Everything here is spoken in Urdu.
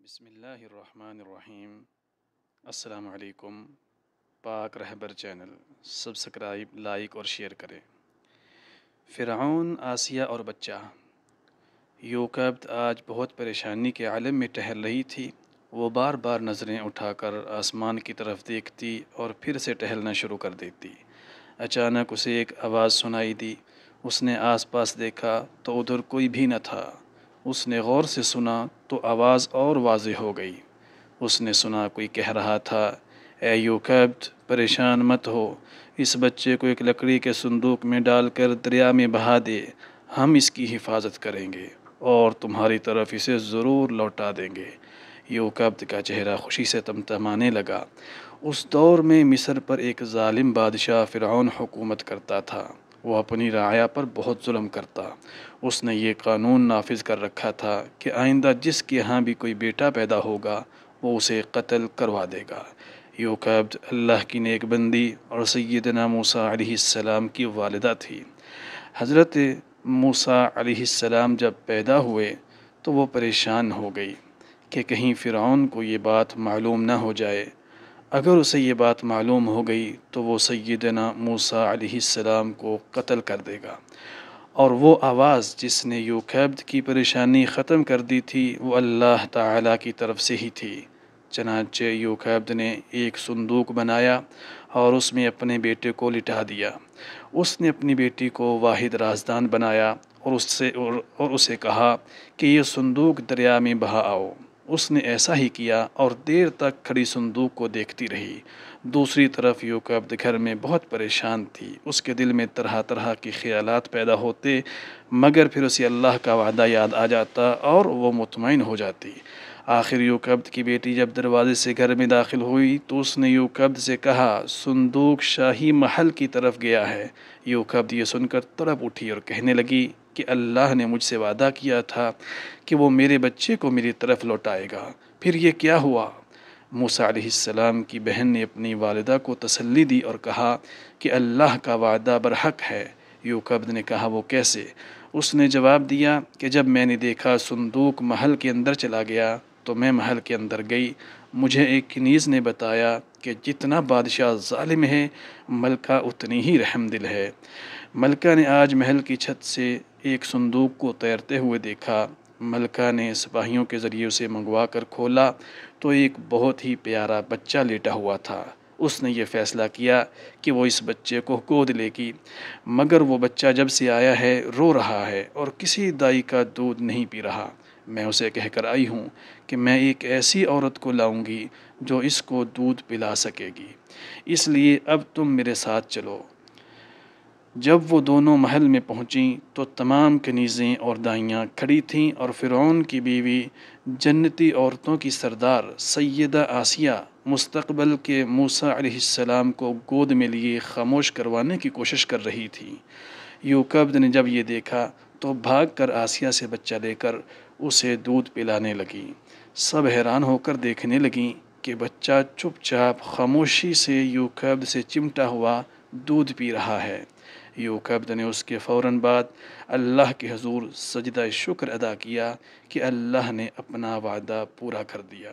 بسم اللہ الرحمن الرحیم۔ السلام علیکم۔ پاک رہبر چینل سبسکرائب، لائک اور شیئر کریں۔ فرعون، آسیہ اور بچہ۔ یوکبد آج بہت پریشانی کے عالم میں ٹہل رہی تھی۔ وہ بار بار نظریں اٹھا کر آسمان کی طرف دیکھتی اور پھر سے ٹہلنا شروع کر دیتی۔ اچانک اسے ایک آواز سنائی دی۔ اس نے آس پاس دیکھا تو ادھر کوئی بھی نہ تھا۔ اس نے غور سے سنا تو آواز اور واضح ہو گئی۔ اس نے سنا کوئی کہہ رہا تھا، اے یوکبد، پریشان مت ہو، اس بچے کو ایک لکڑی کے صندوق میں ڈال کر دریا میں بہا دے، ہم اس کی حفاظت کریں گے اور تمہاری طرف اسے ضرور لوٹا دیں گے۔ یوکبد کا چہرہ خوشی سے تمتمانے لگا۔ اس دور میں مصر پر ایک ظالم بادشاہ فرعون حکومت کرتا تھا۔ وہ اپنی رعایا پر بہت ظلم کرتا۔ اس نے یہ قانون نافذ کر رکھا تھا کہ آئندہ جس کے ہاں بھی کوئی بیٹا پیدا ہوگا وہ اسے قتل کروا دے گا۔ یوکبد اللہ کی نیک بندی اور سیدنا موسیٰ علیہ السلام کی والدہ تھی۔ حضرت موسیٰ علیہ السلام جب پیدا ہوئے تو وہ پریشان ہو گئی کہ کہیں فرعون کو یہ بات معلوم نہ ہو جائے۔ اگر اسے یہ بات معلوم ہو گئی تو وہ سیدنا موسیٰ علیہ السلام کو قتل کر دے گا۔ اور وہ آواز جس نے یوکبد کی پریشانی ختم کر دی تھی وہ اللہ تعالیٰ کی طرف سے ہی تھی۔ چنانچہ یوکبد نے ایک صندوق بنایا اور اس میں اپنے بیٹے کو لٹا دیا۔ اس نے اپنی بیٹی کو واحد رازدان بنایا اور اسے کہا کہ یہ صندوق دریا میں بہا آؤ۔ اس نے ایسا ہی کیا اور دیر تک کھڑی صندوق کو دیکھتی رہی۔ دوسری طرف یوکبد گھر میں بہت پریشان تھی۔ اس کے دل میں طرح طرح کے خیالات پیدا ہوتے، مگر پھر اسے اللہ کا وعدہ یاد آ جاتا اور وہ مطمئن ہو جاتی۔ آخر یوکبد کی بیٹی جب دروازے سے گھر میں داخل ہوئی تو اس نے یوکبد سے کہا، صندوق شاہی محل کی طرف گیا ہے۔ یوکبد یہ سن کر تڑپ اٹھی اور کہنے لگی کہ اللہ نے مجھ سے وعدہ کیا تھا کہ وہ میرے بچے کو میری طرف لوٹائے گا، پھر یہ کیا ہوا؟ موسیٰ علیہ السلام کی بہن نے اپنی والدہ کو تسلی دی اور کہا کہ اللہ کا وعدہ برحق ہے۔ یوکبد نے کہا، وہ کیسے؟ اس نے جواب دیا کہ جب میں نے دیکھا صندوق محل کے اندر چلا گیا تو میں محل کے اندر گئی۔ مجھے ایک کنیز نے بتایا کہ جتنا بادشاہ ظالم ہے ملکہ اتنی ہی رحم دل ہے۔ ملکہ نے آج محل کی چھت سے ایک صندوق کو تیرتے ہوئے دیکھا۔ ملکہ نے سپاہیوں کے ذریعے اسے منگوا کر کھولا تو ایک بہت ہی پیارا بچہ لیٹا ہوا تھا۔ اس نے یہ فیصلہ کیا کہ وہ اس بچے کو گود لے گی، مگر وہ بچہ جب سے آیا ہے رو رہا ہے اور کسی دائی کا دودھ نہیں پی رہا۔ میں اسے کہہ کر آئی ہوں کہ میں ایک ایسی عورت کو لاؤں گی جو اس کو دودھ پلا سکے گی، اس لیے اب تم میرے ساتھ چلو۔ جب وہ دونوں محل میں پہنچیں تو تمام کنیزیں اور دائیاں کھڑی تھیں اور فرعون کی بیوی، جنتی عورتوں کی سردار سیدہ آسیہ، مستقبل کے موسیٰ علیہ السلام کو گود میں لیے خاموش کروانے کی کوشش کر رہی تھی۔ یوکبد نے جب یہ دیکھا تو بھاگ کر آسیہ سے بچہ لے کر اسے دودھ پلانے لگی۔ سب حیران ہو کر دیکھنے لگیں کہ بچہ چپ چاپ خاموشی سے یوکبد سے چمٹا ہوا دودھ پی رہا ہے۔ یوکبد نے اس کے فوراً بعد اللہ کے حضور سجدہ شکر ادا کیا کہ اللہ نے اپنا وعدہ پورا کر دیا۔